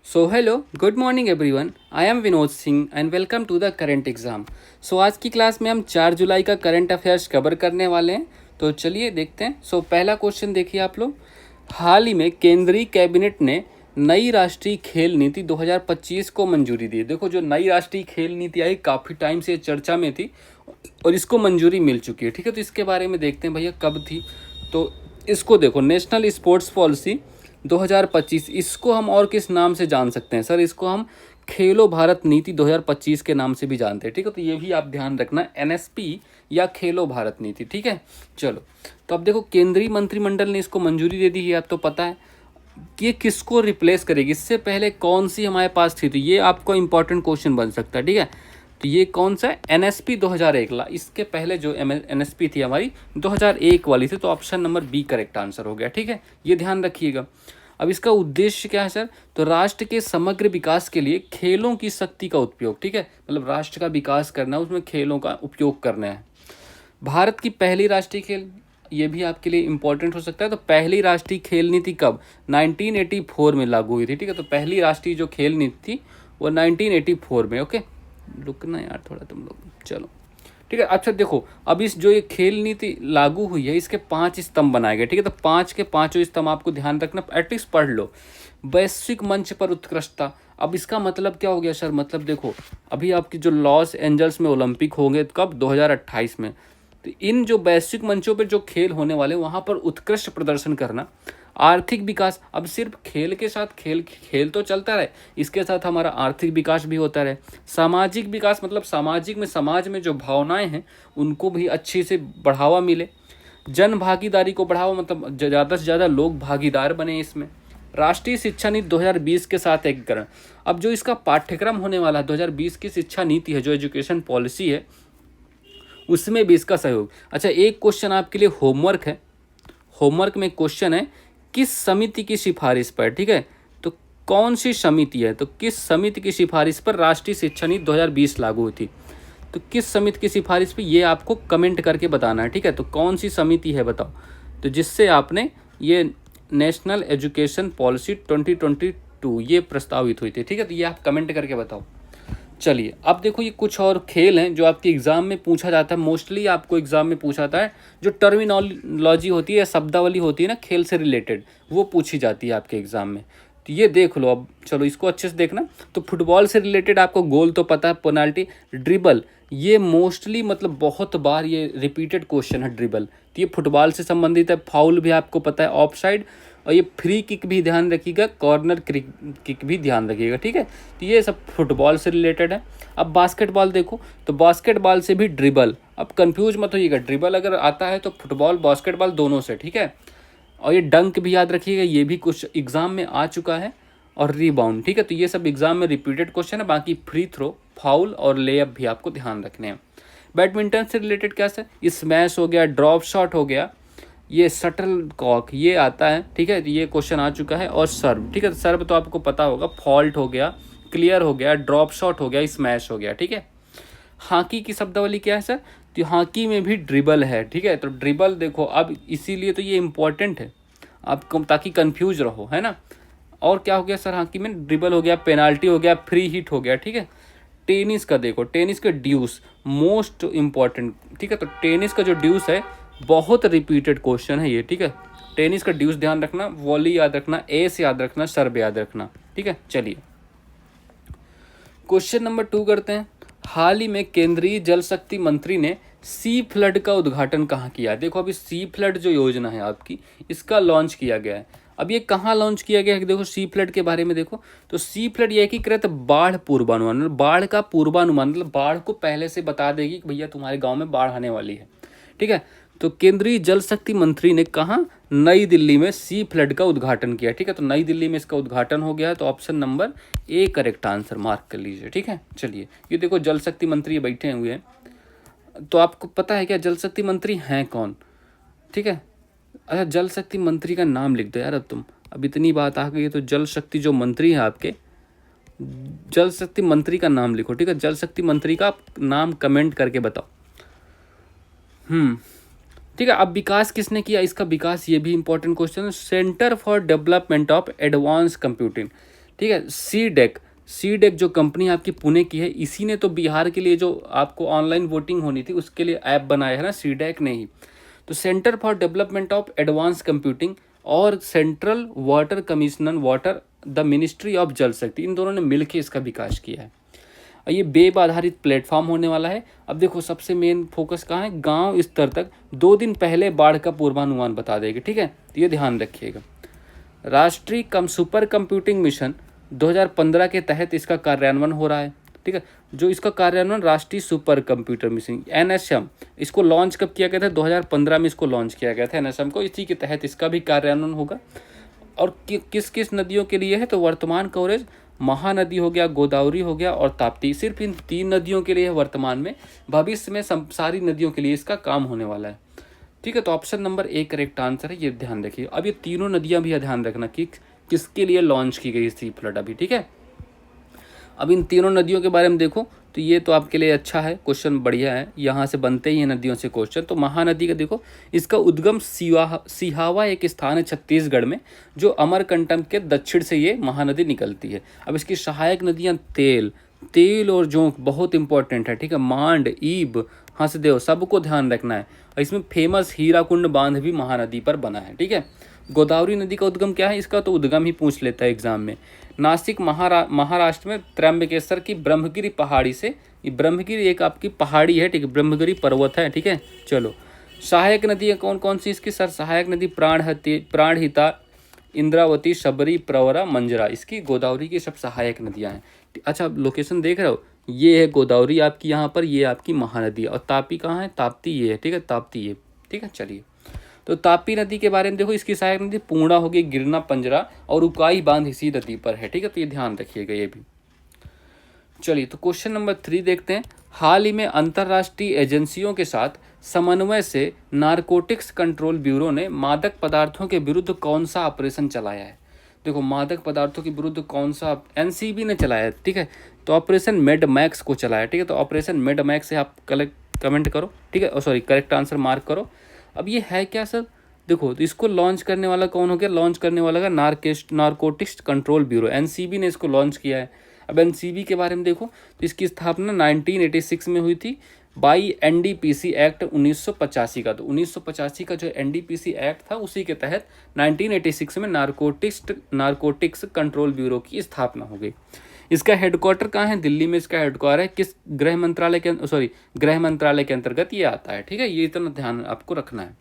So hello good morning everyone. I am Vinod Singh and welcome to the current exam. So आज की class में हम 4 जुलाई का करंट अफेयर्स कवर करने वाले हैं। तो चलिए देखते हैं। पहला क्वेश्चन देखिए आप लोग। हाल ही में केंद्रीय कैबिनेट ने नई राष्ट्रीय खेल नीति 2025 को मंजूरी दी। देखो, जो नई राष्ट्रीय खेल नीति आई काफ़ी टाइम से चर्चा में थी और इसको मंजूरी मिल चुकी है। ठीक है, तो इसके बारे में देखते हैं भैया कब थी। तो इसको देखो, नेशनल स्पोर्ट्स पॉलिसी 2025, इसको हम और किस नाम से जान सकते हैं सर? इसको हम खेलो भारत नीति 2025 के नाम से भी जानते हैं। ठीक है, तो ये भी आप ध्यान रखना, एनएसपी या खेलो भारत नीति। ठीक है, चलो। तो अब देखो, केंद्रीय मंत्रिमंडल ने इसको मंजूरी दे दी है। अब तो पता है कि ये किसको रिप्लेस करेगी। इससे पहले कौन सी हमारे पास थी, तो ये आपको इंपॉर्टेंट क्वेश्चन बन सकता है। ठीक है, तो ये कौन सा है? एनएसपी 2001 ला। इसके पहले जो एनएसपी थी हमारी 2001 वाली थी। तो option number B correct answer हो गया। ठीक है, ये ध्यान रखिएगा। अब इसका उद्देश्य क्या है सर? तो राष्ट्र के समग्र विकास के लिए खेलों की शक्ति का उपयोग। ठीक है, मतलब राष्ट्र का विकास करना, उसमें खेलों का उपयोग करना है। भारत की पहली राष्ट्रीय खेल, ये भी आपके लिए इंपॉर्टेंट हो सकता है। तो पहली राष्ट्रीय खेल नीति कब? 1984 में लागू हुई थी। ठीक है, तो पहली राष्ट्रीय जो खेल नीति थी वो 1984 में। ओके, रुकना यार थोड़ा तुम लोग, चलो ठीक है। अच्छा देखो, अब इस जो ये खेल नीति लागू हुई है, इसके 5 स्तंभ बनाए गए। ठीक है, तो 5 के 5 स्तंभ आपको ध्यान रखना, एटलीस्ट पढ़ लो। वैश्विक मंच पर उत्कृष्टता। अब इसका मतलब क्या हो गया सर? मतलब देखो, अभी आपकी जो लॉस एंजल्स में ओलंपिक होंगे कब? 2028 में। तो इन जो वैश्विक मंचों पर जो खेल होने वाले, वहाँ पर उत्कृष्ट प्रदर्शन करना। आर्थिक विकास, अब सिर्फ खेल के साथ खेल खेल तो चलता रहे, इसके साथ हमारा आर्थिक विकास भी होता रहे। सामाजिक विकास, मतलब सामाजिक में, समाज में जो भावनाएं हैं उनको भी अच्छी से बढ़ावा मिले। जन भागीदारी को बढ़ावा, मतलब ज़्यादा से ज़्यादा लोग भागीदार बने इसमें। राष्ट्रीय शिक्षा नीति 2020 के साथ एकीकरण। अब जो इसका पाठ्यक्रम होने वाला है 2020 की शिक्षा नीति है, जो एजुकेशन पॉलिसी है, उसमें भी इसका सहयोग। अच्छा, एक क्वेश्चन आपके लिए होमवर्क है। होमवर्क में क्वेश्चन है, किस समिति की सिफारिश पर? ठीक है, तो कौन सी समिति है? तो किस समिति की सिफारिश पर राष्ट्रीय शिक्षा नीति 2020 लागू हुई थी? तो किस समिति की सिफारिश पर, ये आपको कमेंट करके बताना है। ठीक है, तो कौन सी समिति है बताओ, तो जिससे आपने ये नेशनल एजुकेशन पॉलिसी 2022 ये प्रस्तावित हुई थी। ठीक है, तो ये आप कमेंट करके बताओ। चलिए, अब देखो, ये कुछ और खेल हैं जो आपके एग्ज़ाम में पूछा जाता है। मोस्टली आपको एग्ज़ाम में पूछा जाता है, जो टर्मिनोलॉजी होती है या शब्दावली होती है ना खेल से रिलेटेड, वो पूछी जाती है आपके एग्ज़ाम में। तो ये देख लो। अब चलो इसको अच्छे से देखना। तो फुटबॉल से रिलेटेड आपको गोल तो पता है, पेनाल्टी, ड्रिबल, ये मोस्टली मतलब बहुत बार ये रिपीटेड क्वेश्चन है ड्रिबल। तो ये फुटबॉल से संबंधित है। फाउल भी आपको पता है, ऑफ साइड, और ये फ्री किक भी ध्यान रखिएगा, कॉर्नर किक भी ध्यान रखिएगा। ठीक है, तो ये सब फुटबॉल से रिलेटेड है। अब बास्केटबॉल देखो, तो बास्केटबॉल से भी ड्रिबल। अब कंफ्यूज मत होइएगा, ड्रिबल अगर आता है तो फुटबॉल बास्केटबॉल दोनों से। ठीक है, और ये डंक भी याद रखिएगा, ये भी कुछ एग्जाम में आ चुका है। और रीबाउंड। ठीक है, तो ये सब एग्जाम में रिपीटेड क्वेश्चन है। बाकी फ्री थ्रो, फाउल और लेअप भी आपको ध्यान रखने हैं। बैडमिंटन से रिलेटेड क्या है? स्मैश हो गया, ड्रॉप शॉट हो गया, ये शटल कॉक ये आता है। ठीक है, ये क्वेश्चन आ चुका है। और सर्व। ठीक है, सर्व तो आपको पता होगा, फॉल्ट हो गया, क्लियर हो गया, ड्रॉप शॉट हो गया, स्मैश हो गया। ठीक है, हॉकी की शब्दावली क्या है सर? तो हॉकी में भी ड्रिबल है। ठीक है, तो ड्रिबल देखो, अब इसीलिए तो ये इंपॉर्टेंट है आपको, ताकि कंफ्यूज रहो, है ना। और क्या हो गया सर? हॉकी में ड्रिबल हो गया, पेनाल्टी हो गया, फ्री हिट हो गया। ठीक है, टेनिस का देखो, टेनिस का ड्यूस मोस्ट इम्पॉर्टेंट। ठीक है, तो टेनिस का जो ड्यूस है, बहुत रिपीटेड क्वेश्चन है ये। ठीक है, टेनिस का ड्यूस ध्यान रखना, वॉली याद रखना, एस याद रखना, सर्व याद रखना। ठीक है, चलिए क्वेश्चन नंबर 2 करते हैं। हाल ही में केंद्रीय जल शक्ति मंत्री ने सी फ्लड का उद्घाटन कहाँ किया? देखो, अभी सी फ्लड जो योजना है आपकी, इसका लॉन्च किया गया है। अब ये कहाँ लॉन्च किया गया है? देखो, सी फ्लड के बारे में देखो, तो सी फ्लड ये एकीकृत बाढ़ पूर्वानुमान, मतलब बाढ़ का पूर्वानुमान, मतलब बाढ़ को पहले से बता देगी कि भैया तुम्हारे गांव में बाढ़ आने वाली है। ठीक है, तो केंद्रीय जल शक्ति मंत्री ने कहा, नई दिल्ली में सी फ्लड का उद्घाटन किया। ठीक है, तो नई दिल्ली में इसका उद्घाटन हो गया है। तो option number A correct answer mark कर लीजिए। ठीक है, चलिए, ये देखो जल शक्ति मंत्री बैठे हुए हैं। तो आपको पता है क्या जल शक्ति मंत्री हैं कौन? ठीक है, अच्छा, जल शक्ति मंत्री का नाम लिख दो यार। अब इतनी बात आ गई है तो जल शक्ति जो मंत्री है आपके, जल शक्ति मंत्री का नाम लिखो। ठीक है, जल शक्ति मंत्री का नाम कमेंट करके बताओ। ठीक है, अब विकास किसने किया? इसका विकास, ये भी इंपॉर्टेंट क्वेश्चन है। Centre for development of advance computing, ठीक है। सी डेक जो कंपनी आपकी पुणे की है, इसी ने तो बिहार के लिए जो आपको ऑनलाइन वोटिंग होनी थी उसके लिए ऐप बनाया है ना, सी डेक ने ही। तो centre for development of advance computing और central water commissioner water the ministry of Jal Shakti, इन दोनों ने मिलकर इसका विकास किया है। और ये वेब आधारित प्लेटफॉर्म होने वाला है। अब देखो सबसे मेन फोकस कहाँ है, गांव स्तर तक 2 दिन पहले बाढ़ का पूर्वानुमान बता देगी, ठीक है, तो ये ध्यान रखिएगा। राष्ट्रीय सुपर कंप्यूटिंग मिशन 2015 के तहत इसका कार्यान्वयन हो रहा है, ठीक है। जो इसका कार्यान्वयन राष्ट्रीय सुपर कंप्यूटर मिशन एनएसएम, इसको लॉन्च कब किया गया था, 2015 में इसको लॉन्च किया गया था एनएसएम को, इसी के तहत इसका भी कार्यान्वयन होगा। और किस किस नदियों के लिए है, तो वर्तमान कवरेज महानदी हो गया, गोदावरी हो गया और ताप्ती, सिर्फ इन 3 नदियों के लिए है वर्तमान में। भविष्य में सारी नदियों के लिए इसका काम होने वाला है, ठीक है। तो option number A correct answer है, ये ध्यान रखिए। अब ये तीनों नदियां भी ध्यान रखना कि किसके लिए लॉन्च की गई सी फ्लड अभी, ठीक है। अब इन तीनों नदियों के बारे में देखो तो ये तो आपके लिए अच्छा है, क्वेश्चन बढ़िया है, यहाँ से बनते ही हैं नदियों से क्वेश्चन। तो महानदी का देखो, इसका उद्गम सिहावा एक स्थान है छत्तीसगढ़ में, जो अमरकंटक के दक्षिण से ये महानदी निकलती है। अब इसकी सहायक नदियाँ तेल और जोंक बहुत इंपॉर्टेंट है, ठीक है। मांड, ईब, हंसदेव, सबको ध्यान रखना है। और इसमें फेमस हीराकुंड बांध भी महानदी पर बना है, ठीक है। गोदावरी नदी का उद्गम क्या है, इसका तो उद्गम ही पूछ लेता है एग्जाम में। नासिक महाराष्ट्र में त्र्यंबकेश्वर की ब्रह्मगिरी पहाड़ी से, ये ब्रह्मगिरी एक आपकी पहाड़ी है, ठीक है, ब्रह्मगिरी पर्वत है, ठीक है। चलो सहायक नदी कौन कौन सी इसकी सर, सहायक नदी प्राणहिता, इंद्रावती, शबरी, प्रवरा, मंजरा, इसकी गोदावरी की सब सहायक नदियां हैं। अच्छा लोकेशन देख रहे हो, ये है गोदावरी आपकी यहाँ पर, ये आपकी महानदी, और तापी कहाँ है, ताप्ती ये है, ठीक है, ताप्ती ये, ठीक है। चलिए तो तापी नदी के बारे में देखो, इसकी सहायक नदी पूर्णा होगी, गिरना, पंजरा और उकाई बांध इसी नदी पर है, ठीक है। तो ये ध्यान रखिएगा ये भी। चलिए तो क्वेश्चन नंबर 3 देखते हैं। हाल ही में अंतर्राष्ट्रीय एजेंसियों के साथ समन्वय से नारकोटिक्स कंट्रोल ब्यूरो ने मादक पदार्थों के विरुद्ध कौन सा ऑपरेशन चलाया है। देखो मादक पदार्थों के विरुद्ध कौन सा, एनसीबी ने चलाया है, ठीक है। तो ऑपरेशन मेड मैक्स को चलाया, ठीक है। तो ऑपरेशन मेड मैक्स से आप कमेंट करो, ठीक है, सॉरी करेक्ट आंसर मार्क करो। अब ये है क्या सर, देखो तो इसको लॉन्च करने वाला कौन हो गया, लॉन्च करने वाला का नारकोटिक्स कंट्रोल ब्यूरो, एनसीबी ने इसको लॉन्च किया है। अब एनसीबी के बारे में देखो तो इसकी स्थापना 1986 में हुई थी बाई एनडीपीसी एक्ट 1985 का। तो 1985 का जो एनडीपीसी एक्ट था उसी के तहत 1986 में नारकोटिक्स कंट्रोल ब्यूरो की स्थापना हो गई। इसका हेडक्वार्टर कहाँ है, दिल्ली में इसका हेडक्वार्टर है। किस गृह मंत्रालय के अंतर्गत ये आता है, ठीक है। ये इतना ध्यान आपको रखना है।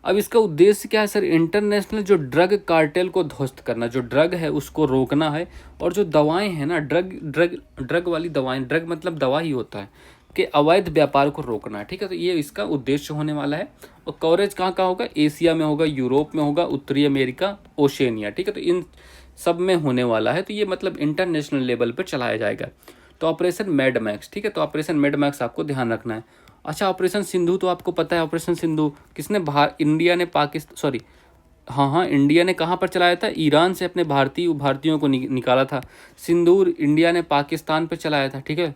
अब इसका उद्देश्य क्या है सर, इंटरनेशनल जो ड्रग कार्टेल को ध्वस्त करना, जो ड्रग है उसको रोकना है, और जो दवाएं हैं ना, ड्रग वाली दवाएं, ड्रग मतलब दवा ही होता है, कि अवैध व्यापार को रोकना है, ठीक है। तो ये इसका उद्देश्य होने वाला है। और कवरेज कहाँ कहाँ होगा, एशिया में होगा, यूरोप में होगा, उत्तरी अमेरिका, ओशेनिया, ठीक है। तो इन सब में होने वाला है। तो ये मतलब इंटरनेशनल लेवल पर चलाया जाएगा। तो ऑपरेशन मेड मैक्स, ठीक है। तो ऑपरेशन मेड मैक्स आपको ध्यान रखना है। अच्छा ऑपरेशन सिंधु तो आपको पता है, ऑपरेशन सिंधु किसने इंडिया ने कहाँ पर चलाया था, ईरान से अपने भारतीयों को निकाला था। सिंदूर इंडिया ने पाकिस्तान पर चलाया था, ठीक है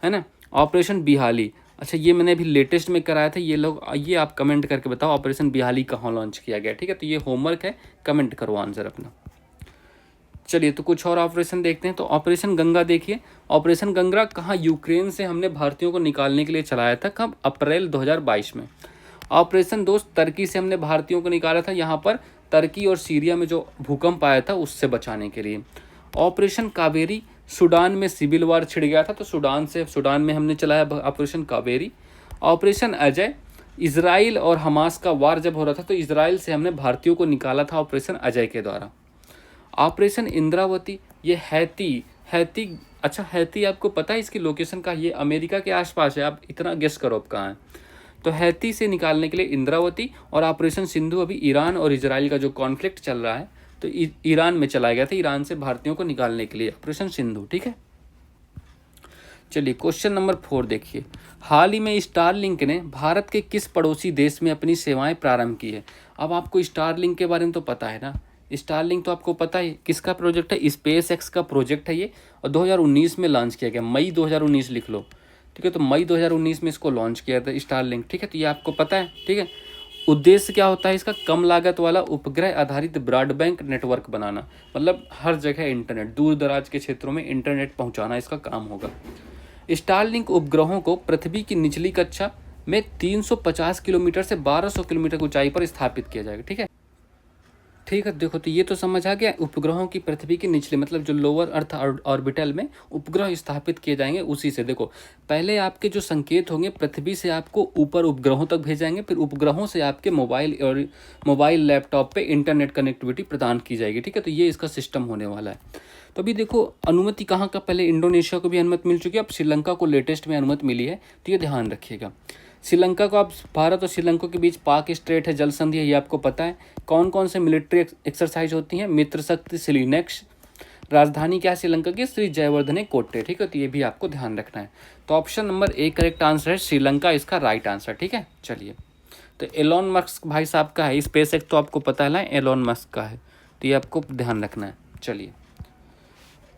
ना। ऑपरेशन बिहाली, अच्छा ये मैंने अभी लेटेस्ट में कराया था। ये आप कमेंट करके बताओ ऑपरेशन बिहाली कहाँ लॉन्च किया गया, ठीक है। तो ये होमवर्क है, कमेंट करो आंसर अपना। चलिए तो कुछ और ऑपरेशन देखते हैं। तो ऑपरेशन गंगा देखिए, ऑपरेशन गंगा कहाँ, यूक्रेन से हमने भारतीयों को निकालने के लिए चलाया था, कब, अप्रैल 2022 में। ऑपरेशन दोस्त टर्की से हमने भारतीयों को निकाला था, यहाँ पर टर्की और सीरिया में जो भूकंप आया था उससे बचाने के लिए। ऑपरेशन कावेरी, सूडान में सिविल वार छिड़ गया था, तो सूडान में हमने चलाया operation Kaveri. Operation Ajay, Israel और हमास का वार जब हो रहा था तो इजराइल से हमने भारतीयों को निकाला था ऑपरेशन अजय के द्वारा। ऑपरेशन इंद्रावती, ये हैती अच्छा हैती आपको पता है इसकी लोकेशन का, ये अमेरिका के आसपास है, आप इतना गेस करो अब कहाँ है। तो हैती से निकालने के लिए इंद्रावती। और ऑपरेशन सिंधु अभी ईरान और इजराइल का जो कॉन्फ्लिक्ट चल रहा है तो ईरान में चलाया गया था, ईरान से भारतीयों को निकालने के लिए ऑपरेशन सिंधु, ठीक है। चलिए क्वेश्चन नंबर 4 देखिए। हाल ही में स्टारलिंक ने भारत के किस पड़ोसी देश में अपनी सेवाएं प्रारंभ की है। अब आपको स्टारलिंक के बारे में तो पता है ना, स्टारलिंक तो आपको पता है किसका प्रोजेक्ट है, स्पेस एक्स का प्रोजेक्ट है ये, और 2019 में लॉन्च किया गया, मई 2019 लिख लो, ठीक है। तो मई 2019 में इसको लॉन्च किया था स्टारलिंक, ठीक है। तो ये आपको पता है, ठीक है। उद्देश्य क्या होता है इसका? कम लागत वाला उपग्रह आधारित ब्रॉडबैंड नेटवर्क बनाना, मतलब हर जगह इंटरनेट, दूर दराज के क्षेत्रों में इंटरनेट पहुंचाना इसका काम होगा। स्टारलिंक उपग्रहों को पृथ्वी की निचली कक्षा में 350 किलोमीटर से 1200 किलोमीटर की ऊंचाई पर स्थापित किया जाएगा। ठीक है, ठीक है। देखो, तो ये तो समझ आ गया, उपग्रहों की पृथ्वी के निचले मतलब जो लोअर अर्थ ऑर्बिटल में उपग्रह स्थापित किए जाएंगे उसी से। देखो, पहले आपके जो संकेत होंगे पृथ्वी से आपको ऊपर उपग्रहों तक भेजाएंगे, फिर उपग्रहों से आपके मोबाइल और मोबाइल लैपटॉप पे इंटरनेट कनेक्टिविटी प्रदान की जाएगी। ठीक है, तो ये इसका सिस्टम होने वाला है। तो अभी देखो, अनुमति कहाँ का, पहले इंडोनेशिया को भी अनुमति मिल चुकी है, अब श्रीलंका को लेटेस्ट में अनुमति मिली है, तो ये ध्यान रखिएगा। श्रीलंका को, अब भारत और श्रीलंका के बीच पाक स्ट्रेट है, जल संधि है, ये आपको पता है। कौन कौन से मिलिट्री एक्सरसाइज होती हैं? मित्र शक्ति सिलिनेक्स। राजधानी क्या है श्रीलंका की? श्री जयवर्धने कोट्टे। ठीक है, तो ये भी आपको ध्यान रखना है। तो option number A correct answer है, श्रीलंका इसका राइट आंसर। ठीक है, चलिए। तो एलोन मस्क भाई साहब का है, स्पेस एक्स तो आपको पता है ना, एलोन मस्क का है, तो ये आपको ध्यान रखना है। चलिए,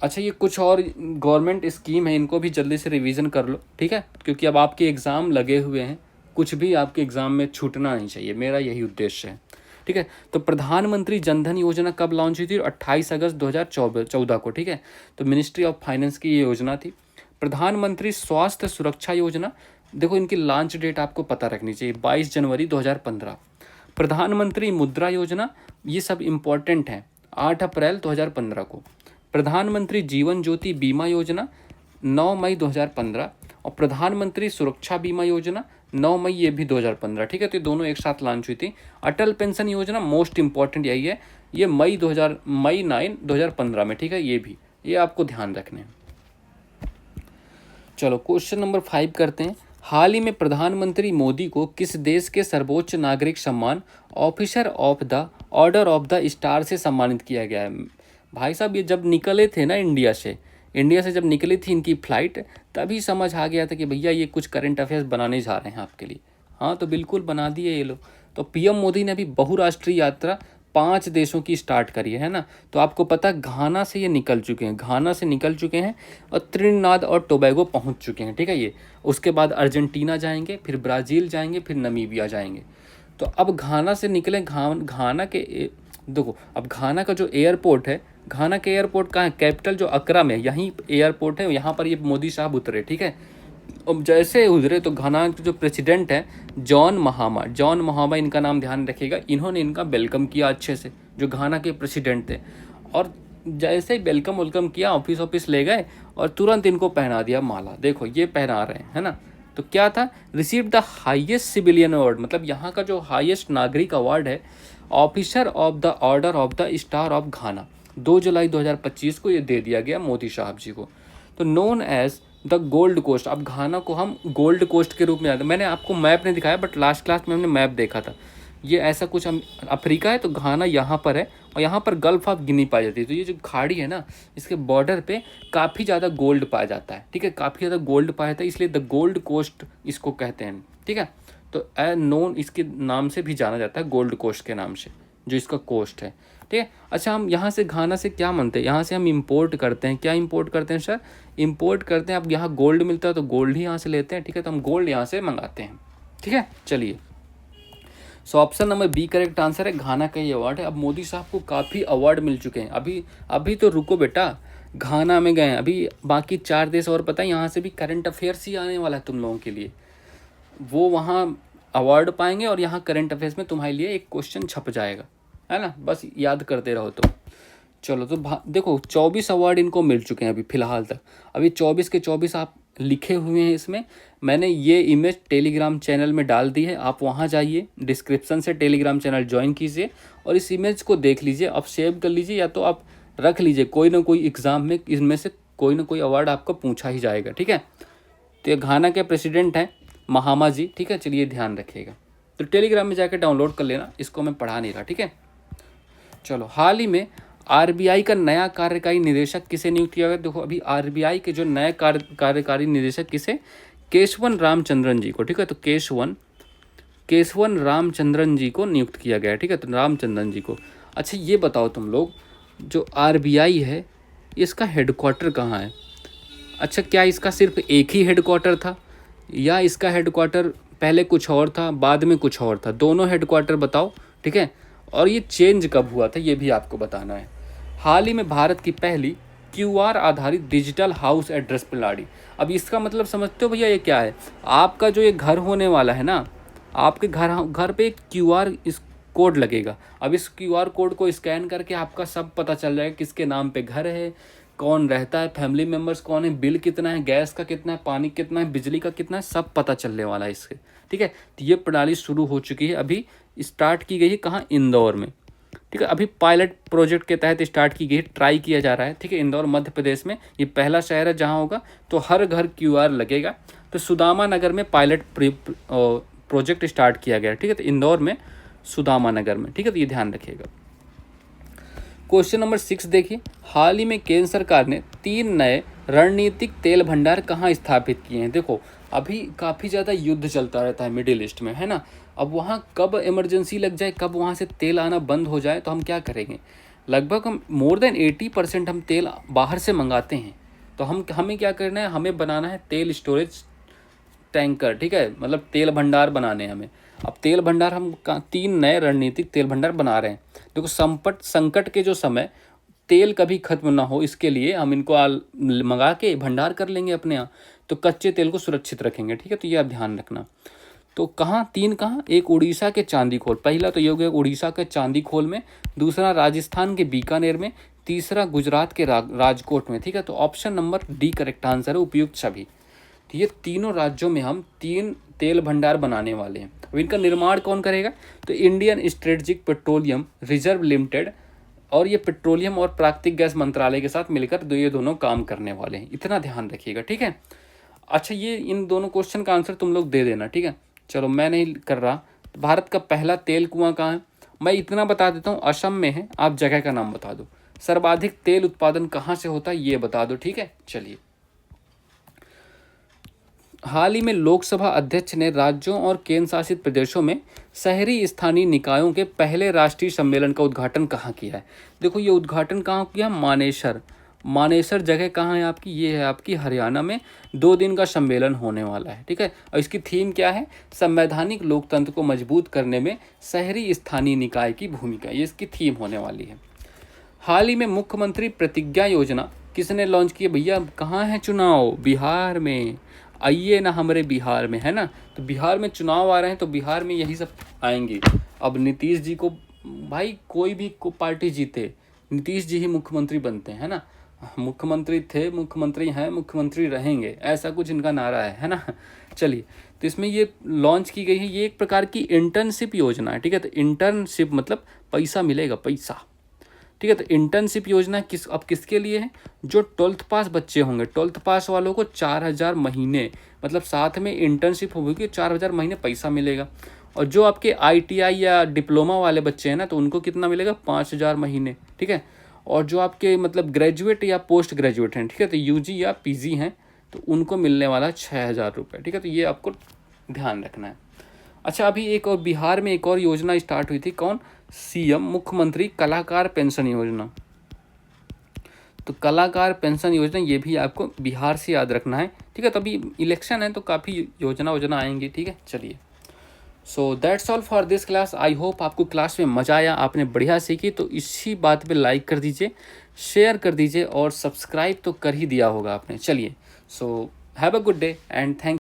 अच्छा, ये कुछ और गवर्नमेंट स्कीम है, इनको भी जल्दी से रिवीजन कर लो। ठीक है, क्योंकि अब आपके एग्ज़ाम लगे हुए हैं, कुछ भी आपके एग्ज़ाम में छूटना नहीं चाहिए, मेरा यही उद्देश्य है। ठीक है, तो प्रधानमंत्री जनधन योजना कब लॉन्च हुई थी? 28 अगस्त 2014 को। ठीक है, तो मिनिस्ट्री ऑफ फाइनेंस की ये योजना थी। प्रधानमंत्री स्वास्थ्य सुरक्षा योजना, देखो इनकी लॉन्च डेट आपको पता रखनी चाहिए, 22 जनवरी 2015। प्रधानमंत्री मुद्रा योजना, ये सब इम्पॉर्टेंट हैं, 8 अप्रैल 2015 को। प्रधानमंत्री जीवन ज्योति बीमा योजना 9 मई 2015, और प्रधानमंत्री सुरक्षा बीमा योजना 9 मई, ये भी 2015। ठीक है, तो ये दोनों एक साथ लॉन्च हुई थी। अटल पेंशन योजना मोस्ट इंपॉर्टेंट यही है, ये मई 9 2015 में। ठीक है, ये आपको ध्यान रखने हैं। चलो, क्वेश्चन नंबर 5 करते हैं। हाल ही में प्रधानमंत्री मोदी को किस देश के सर्वोच्च नागरिक सम्मान officer of the order of the star से सम्मानित किया गया है? भाई साहब, ये जब निकले थे ना इंडिया से जब निकली थी इनकी फ़्लाइट, तभी समझ आ गया था कि भैया ये कुछ करंट अफेयर्स बनाने जा रहे हैं आपके लिए। हाँ, तो बिल्कुल बना दिए ये लोग। तो पीएम मोदी ने अभी बहुराष्ट्रीय यात्रा 5 देशों की स्टार्ट करी है ना। तो आपको पता है, घाना से ये निकल चुके हैं, और त्रिनिदाद और टोबैगो पहुंच चुके हैं। ठीक है, ये उसके बाद अर्जेंटीना जाएंगे, फिर ब्राज़ील जाएंगे, फिर नमीबिया जाएंगे। तो अब घाना से निकले, घाना के देखो, अब घाना का जो एयरपोर्ट है, घाना के एयरपोर्ट कहाँ है? कैपिटल जो अकरा में, यहीं एयरपोर्ट है, यहाँ पर ये मोदी साहब उतरे। ठीक है, अब जैसे उतरे तो घाना के जो प्रेसिडेंट है जॉन महामा, इनका नाम ध्यान रखिएगा, इन्होंने इनका वेलकम किया अच्छे से, जो घाना के प्रेसिडेंट थे। और जैसे ही वेलकम किया, ऑफिस ले गए और तुरंत इनको पहना दिया माला। देखो, ये पहना रहे हैं, है ना। तो क्या था? Receive the highest civilian award, मतलब यहाँ का जो हाईएस्ट नागरिक अवार्ड है, officer of the order of the star of घाना, 2 जुलाई 2025 को ये दे दिया गया मोदी साहब जी को। तो known as the Gold Coast, अब घाना को हम गोल्ड कोस्ट के रूप में जानते हैं। मैंने आपको मैप नहीं दिखाया, बट लास्ट क्लास में हमने मैप देखा था। ये ऐसा कुछ अफ्रीका है, तो घाना यहाँ पर है, और यहाँ पर गल्फ ऑफ गिनी पाई जाती है। तो ये जो खाड़ी है ना, इसके बॉर्डर पे काफ़ी ज़्यादा गोल्ड पाया जाता है। ठीक है, काफ़ी ज़्यादा गोल्ड पाया जाता है, इसलिए द गोल्ड कोस्ट इसको कहते हैं। ठीक है, तो नोन इसके नाम से भी जाना जाता है, गोल्ड कोस्ट के नाम से, जो इसका कोस्ट है। ठीक है, अच्छा, हम यहाँ से घाना से क्या मानते हैं? यहाँ से हम इंपोर्ट करते हैं। क्या इंपोर्ट करते हैं सर? इंपोर्ट करते हैं। अब यहाँ गोल्ड मिलता है तो गोल्ड ही यहाँ से लेते हैं। ठीक है, तो हम गोल्ड यहाँ से मंगाते हैं। ठीक है, चलिए। So option number B correct answer है, घाना का ये अवार्ड है। अब मोदी साहब को काफ़ी अवार्ड मिल चुके हैं। अभी तो रुको बेटा, घाना में गए, अभी बाकी 4 देश और पता है, यहाँ से भी करंट अफेयर्स ही आने वाला है तुम लोगों के लिए। वो वहाँ अवार्ड पाएंगे और यहाँ करंट अफेयर्स में तुम्हारे लिए एक क्वेश्चन छप जाएगा, है ना। बस याद करते रहो तो। चलो, तो देखो 24 अवार्ड इनको मिल चुके हैं अभी फ़िलहाल तक। अभी 24 के 24 आप लिखे हुए हैं इसमें। मैंने ये इमेज टेलीग्राम चैनल में डाल दी है, आप वहाँ जाइए, डिस्क्रिप्शन से टेलीग्राम चैनल ज्वाइन कीजिए और इस इमेज को देख लीजिए। आप सेव कर लीजिए या तो आप रख लीजिए, कोई ना कोई एग्ज़ाम में इसमें से कोई ना कोई अवार्ड आपको पूछा ही जाएगा। ठीक है, तो ये घाना के प्रेसिडेंट हैं महामा जी। ठीक है, चलिए ध्यान रखिएगा। तो टेलीग्राम में जाकर डाउनलोड कर लेना, इसको मैं पढ़ा नहीं रहा। ठीक है, चलो। हाल ही में आरबीआई का नया कार्यकारी निदेशक किसे नियुक्त किया गया? देखो, अभी आरबीआई के जो नए कार्यकारी निदेशक किसे? केशवन रामचंद्रन जी को। ठीक है, तो केशवन रामचंद्रन जी को नियुक्त किया गया है। ठीक है, तो रामचंद्रन जी को। अच्छा, ये बताओ तुम लोग, जो आरबीआई है इसका हेडक्वार्टर कहाँ है? अच्छा, क्या इसका सिर्फ एक ही हेडक्वार्टर था, या इसका हेडक्वार्टर पहले कुछ और था, बाद में कुछ और था, दोनों हेडक्वार्टर बताओ, ठीक है। और ये चेंज कब हुआ था ये भी आपको बताना है। हाल ही में भारत की पहली QR आधारित डिजिटल हाउस एड्रेस प्रणाली। अब इसका मतलब समझते हो भैया ये क्या है? आपका जो ये घर होने वाला है ना, आपके घर पे एक QR इस कोड लगेगा। अब इस QR कोड को स्कैन करके आपका सब पता चल जाएगा, किसके नाम पे घर है, कौन रहता है, फैमिली मेम्बर्स कौन है, बिल कितना है, गैस का कितना है, पानी कितना है, बिजली का कितना है, सब पता चलने वाला है इससे, ठीक है। तो ये प्रणाली शुरू हो चुकी है, अभी स्टार्ट की गई है कहाँ? इंदौर में, ठीक है। अभी पायलट प्रोजेक्ट के तहत स्टार्ट की गई है, ट्राई किया जा रहा है, ठीक है। इंदौर मध्य प्रदेश में ये पहला शहर है जहाँ होगा, तो हर घर QR लगेगा। तो सुदामा नगर में पायलट प्रोजेक्ट स्टार्ट किया गया है, ठीक है। तो इंदौर में, सुदामा नगर में, ठीक है। तो ये ध्यान रखिएगा। क्वेश्चन नंबर 6 देखिए, हाल ही में केंद्र सरकार ने 3 नए रणनीतिक तेल भंडार कहाँ स्थापित किए हैं? देखो अभी काफ़ी ज़्यादा युद्ध चलता रहता है मिडिल ईस्ट में, है ना। अब वहाँ कब इमरजेंसी लग जाए, कब वहाँ से तेल आना बंद हो जाए, तो हम क्या करेंगे? लगभग हम मोर देन 80% हम तेल बाहर से मंगाते हैं। तो हमें क्या करना है? हमें बनाना है तेल स्टोरेज टैंकर, ठीक है, मतलब तेल भंडार बनाने हैं हमें। अब तेल भंडार हम 3 नए रणनीतिक तेल भंडार बना रहे हैं। देखो संकट के जो समय तेल कभी खत्म ना हो, इसके लिए हम इनको मंगा के भंडार कर लेंगे अपने यहाँ, तो कच्चे तेल को सुरक्षित रखेंगे, ठीक है। तो ये आप ध्यान रखना। तो कहाँ 3 कहाँ? एक उड़ीसा के चांदीखोल, पहला तो ये हो गया उड़ीसा के चांदीखोल में, दूसरा राजस्थान के बीकानेर में, तीसरा गुजरात के राजकोट में, ठीक है। तो option number D correct answer है, उपयुक्त सभी। तो ये तीनों राज्यों में हम 3 तेल भंडार बनाने वाले हैं। अब इनका निर्माण कौन करेगा? तो Indian strategic petroleum reserve limited, और ये पेट्रोलियम और प्राकृतिक गैस मंत्रालय के साथ मिलकर ये दोनों काम करने वाले हैं, इतना ध्यान रखिएगा, ठीक है। अच्छा, ये इन दोनों क्वेश्चन का आंसर तुम लोग दे देना, ठीक है। चलो मैं नहीं कर रहा। भारत का पहला तेल कुआं कहाँ है? मैं इतना बता देता हूँ, असम में है। आप जगह का नाम बता दो। सर्वाधिक तेल उत्पादन कहाँ से होता है ये बता दो, ठीक है। चलिए, हाल ही में लोकसभा अध्यक्ष ने राज्यों और केंद्र शासित प्रदेशों में शहरी स्थानीय निकायों के पहले राष्ट्रीय सम्मेलन का उद्घाटन कहाँ किया है? देखो ये उद्घाटन कहाँ किया? मानेसर जगह कहाँ है आपकी? ये है आपकी हरियाणा में। 2 दिन का सम्मेलन होने वाला है, ठीक है। और इसकी थीम क्या है? संवैधानिक लोकतंत्र को मजबूत करने में शहरी स्थानीय निकाय की भूमिका, ये इसकी थीम होने वाली है। हाल ही में मुख्यमंत्री प्रतिज्ञा योजना किसने लॉन्च की है? भैया कहाँ है चुनाव? बिहार में। आइए ना हमारे बिहार में, है ना। तो बिहार में चुनाव आ रहे हैं, तो बिहार में यही सब आएंगे। अब नीतीश जी को, भाई कोई भी को पार्टी जीते, नीतीश जी ही मुख्यमंत्री बनते हैं ना। मुख्यमंत्री थे, मुख्यमंत्री हैं, मुख्यमंत्री रहेंगे, ऐसा कुछ इनका नारा है ना। चलिए, तो इसमें ये लॉन्च की गई है, ये एक प्रकार की इंटर्नशिप योजना है, ठीक है। तो इंटर्नशिप मतलब पैसा मिलेगा, पैसा, ठीक है। तो इंटर्नशिप योजना अब किसके लिए है? जो 12th पास बच्चे होंगे, 12th पास वालों को 4000 महीने, मतलब साथ में इंटर्नशिप होगी, 4000 महीने पैसा मिलेगा। और जो आपके ITI या डिप्लोमा वाले बच्चे हैं ना, तो उनको कितना मिलेगा? 5000 महीने, ठीक है। और जो आपके मतलब ग्रेजुएट या पोस्ट ग्रेजुएट हैं, ठीक है, तो UG या PG हैं, तो उनको मिलने वाला 6000 रुपये, ठीक है। तो ये आपको ध्यान रखना है। अच्छा, अभी एक और बिहार में एक और योजना स्टार्ट हुई थी, कौन? CM मुख्यमंत्री कलाकार पेंशन योजना। तो कलाकार पेंशन योजना ये भी आपको बिहार से याद रखना है, ठीक है। तो अभी इलेक्शन है, तो काफ़ी योजना आएंगी, ठीक है। चलिए, so that's all for this class. I hope आपको क्लास में मज़ा आया, आपने बढ़िया सीखी। तो इसी बात पे लाइक कर दीजिए, शेयर कर दीजिए, और सब्सक्राइब तो कर ही दिया होगा आपने। चलिए, so have a good day and thank